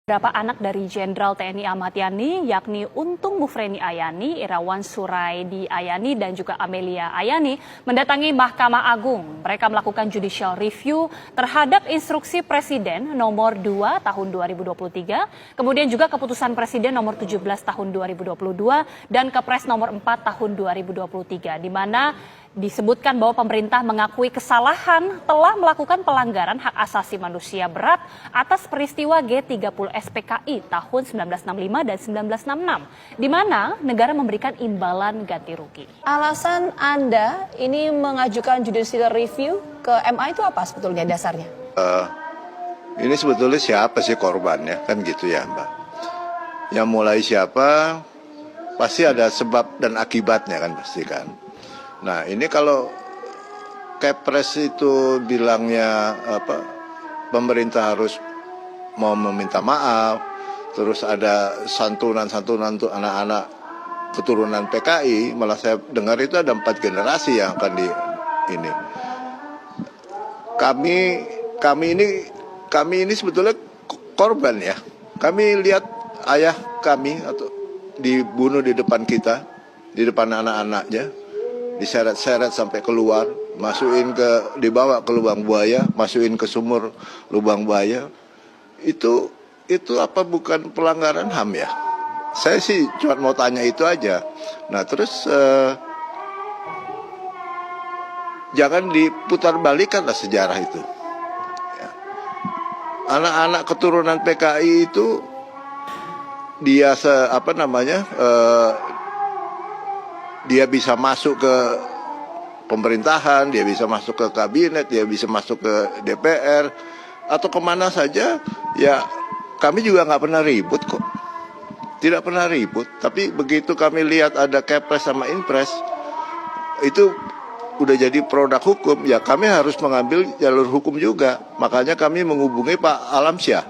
Beberapa anak dari Jenderal TNI Ahmad Yani, yakni Untung Mufreni Ayani, Irawan Suraidi Ayani, dan juga Amelia Ayani, mendatangi Mahkamah Agung. Mereka melakukan judicial review terhadap instruksi Presiden nomor 2 tahun 2023, kemudian juga keputusan Presiden nomor 17 tahun 2022, dan Kepres nomor 4 tahun 2023, di mana disebutkan bahwa pemerintah mengakui kesalahan telah melakukan pelanggaran hak asasi manusia berat atas peristiwa G30 SPKI tahun 1965 dan 1966, di mana negara memberikan imbalan ganti rugi. Alasan Anda ini mengajukan judicial review ke MA itu apa sebetulnya dasarnya? Ini sebetulnya siapa sih korbannya, kan gitu ya Mbak. Yang mulai siapa, pasti ada sebab dan akibatnya kan pasti kan. Nah ini kalau Kepres itu bilangnya pemerintah harus mau meminta maaf, terus ada santunan-santunan untuk anak-anak keturunan PKI, malah saya dengar itu ada 4 generasi yang akan ini. Kami ini sebetulnya korban ya. Kami lihat ayah kami atau dibunuh di depan kita, di depan anak-anaknya, diseret-seret sampai keluar, dibawa ke lubang buaya, masukin ke sumur lubang buaya. Itu apa bukan pelanggaran HAM ya? Saya sih cuma mau tanya itu aja. Nah terus jangan diputarbalikkanlah sejarah itu. Ya. Anak-anak keturunan PKI itu dia dia bisa masuk ke pemerintahan, dia bisa masuk ke kabinet, dia bisa masuk ke DPR, atau kemana saja, ya kami juga nggak pernah ribut kok. Tidak pernah ribut, tapi begitu kami lihat ada Kepres sama Inpres, itu udah jadi produk hukum, ya kami harus mengambil jalur hukum juga. Makanya kami menghubungi Pak Alamsyah,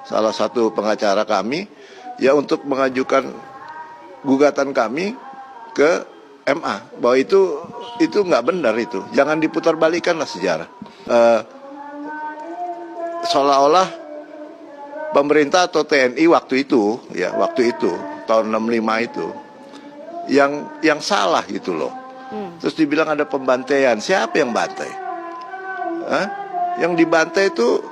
salah satu pengacara kami, ya untuk mengajukan gugatan kami ke MA, bahwa itu nggak benar itu, jangan diputarbalikkanlah sejarah. Seolah-olah pemerintah atau TNI waktu itu tahun 65 itu yang salah gitu loh. Terus dibilang ada pembantaian, siapa yang bantai? Yang dibantai itu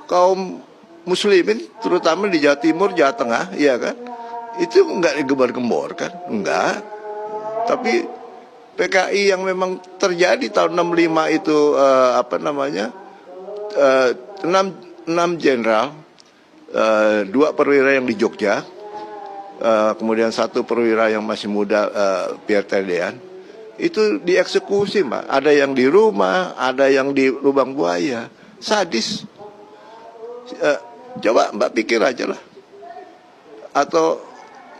kaum muslimin, terutama di Jawa Timur, Jawa Tengah, iya kan? Itu nggak digembar-gembor kan? Enggak. Tapi PKI yang memang terjadi tahun 65 itu 6 jenderal, 2 perwira yang di Jogja, kemudian 1 perwira yang masih muda, Pierre Tendean, itu dieksekusi Mbak. Ada yang di rumah, ada yang di lubang buaya, sadis. Coba Mbak pikir aja lah, atau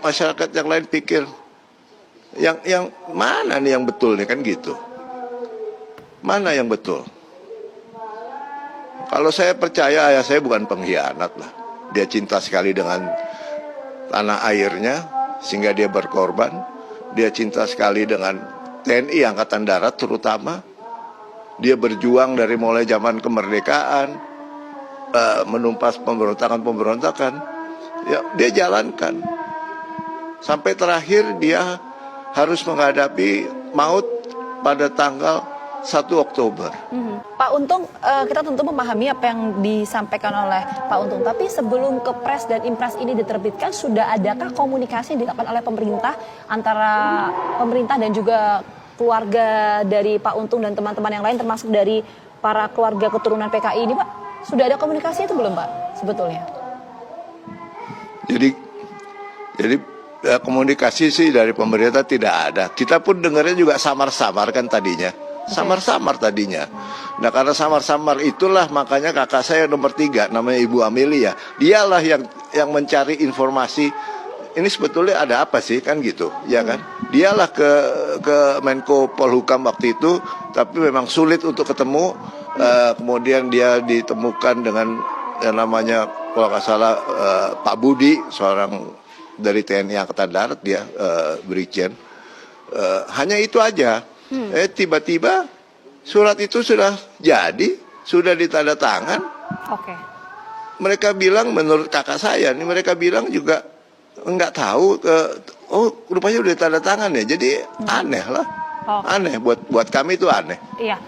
masyarakat yang lain pikir. Yang mana nih yang betul nih kan gitu. Mana yang betul? Kalau saya percaya ayah saya bukan pengkhianat lah. Dia cinta sekali dengan tanah airnya sehingga dia berkorban. Dia cinta sekali dengan TNI Angkatan Darat terutama. Dia berjuang dari mulai zaman kemerdekaan, menumpas pemberontakan. Ya, dia jalankan. Sampai terakhir dia harus menghadapi maut pada tanggal 1 Oktober. Pak Untung, kita tentu memahami apa yang disampaikan oleh Pak Untung. Tapi sebelum Kepres dan Impres ini diterbitkan, sudah adakah komunikasi yang dilakukan oleh pemerintah antara pemerintah dan juga keluarga dari Pak Untung dan teman-teman yang lain, termasuk dari para keluarga keturunan PKI ini, Pak? Sudah ada komunikasi itu belum, Pak, sebetulnya? Jadi komunikasi sih dari pemerintah tidak ada. Kita pun dengarnya juga samar-samar kan tadinya. Samar-samar tadinya. Nah karena samar-samar itulah makanya kakak saya nomor 3 namanya Ibu Amelia. Dialah yang mencari informasi. Ini sebetulnya ada apa sih kan gitu, ya kan? Dialah ke Menko Polhukam waktu itu, tapi memang sulit untuk ketemu. Kemudian dia ditemukan dengan yang namanya kalau nggak salah Pak Budi, seorang dari TNI Angkatan Darat, dia Brigjen. Hanya itu aja. Tiba-tiba surat itu sudah jadi, sudah ditanda tangan. Oke. mereka bilang, menurut kakak saya, nih mereka bilang juga nggak tahu, oh rupanya udah tanda tangan ya. Jadi aneh lah, aneh buat kami itu aneh. Iya.